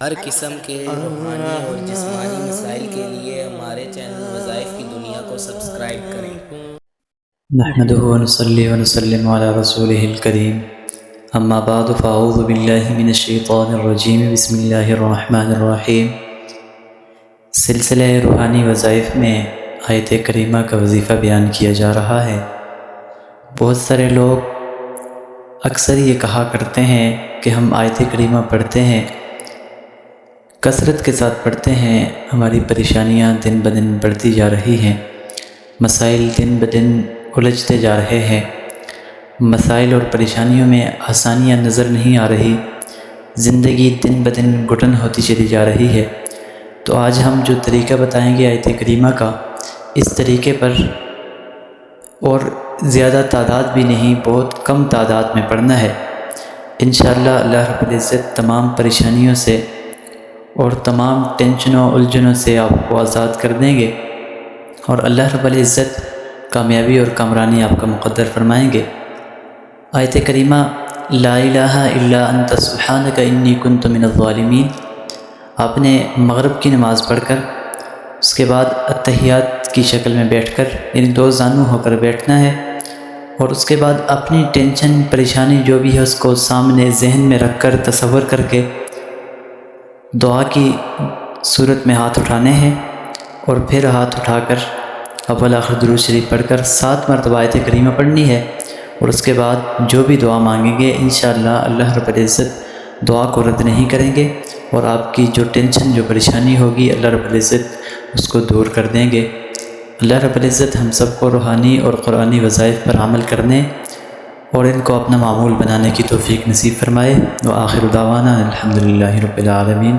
ہر قسم کے روحانی اور جسمانی مسائل کے لیے ہمارے چینل وظائف کی دنیا کو سبسکرائب کریں۔ نحمده ونصلي ونسلم على رسوله الكريم اما بعد فاعوذ باللہ من الشیطان الرجیم بسم اللہ الرحمن الرحیم۔ سلسلہ روحانی وظائف میں آیت کریمہ کا وظیفہ بیان کیا جا رہا ہے۔ بہت سارے لوگ اکثر یہ کہا کرتے ہیں کہ ہم آیت کریمہ پڑھتے ہیں، کثرت کے ساتھ پڑھتے ہیں، ہماری پریشانیاں دن بدن بڑھتی جا رہی ہیں، مسائل دن بدن الجھتے جا رہے ہیں، مسائل اور پریشانیوں میں آسانیاں نظر نہیں آ رہی، زندگی دن بدن گھٹن ہوتی چلی جا رہی ہے۔ تو آج ہم جو طریقہ بتائیں گے آیت کریمہ کا، اس طریقے پر اور زیادہ تعداد بھی نہیں، بہت کم تعداد میں پڑھنا ہے۔ انشاءاللہ اللہ رب العزت تمام پریشانیوں سے اور تمام ٹینشنوں الجھنوں سے آپ کو آزاد کر دیں گے، اور اللہ رب العزت کامیابی اور کامرانی آپ کا مقدر فرمائیں گے۔ آیت کریمہ لا الہ الا انت سبحانک انی کنت من الظالمین، آپ نے مغرب کی نماز پڑھ کر اس کے بعد اتحیات کی شکل میں بیٹھ کر، یعنی دو زانو ہو کر بیٹھنا ہے، اور اس کے بعد اپنی ٹینشن پریشانی جو بھی ہے اس کو سامنے ذہن میں رکھ کر تصور کر کے دعا کی صورت میں ہاتھ اٹھانے ہیں، اور پھر ہاتھ اٹھا کر اول آخر درود شریف پڑھ کر 7 مرتبہ آیت کریمہ پڑھنی ہے، اور اس کے بعد جو بھی دعا مانگیں گے انشاءاللہ اللہ رب العزت دعا کو رد نہیں کریں گے، اور آپ کی جو ٹینشن جو پریشانی ہوگی اللہ رب العزت اس کو دور کر دیں گے۔ اللہ رب العزت ہم سب کو روحانی اور قرآنی وظائف پر عمل کرنے اور ان کو اپنا معمول بنانے کی توفیق نصیب فرمائے۔ وآخر دعوانا الحمدللہ رب العالمین۔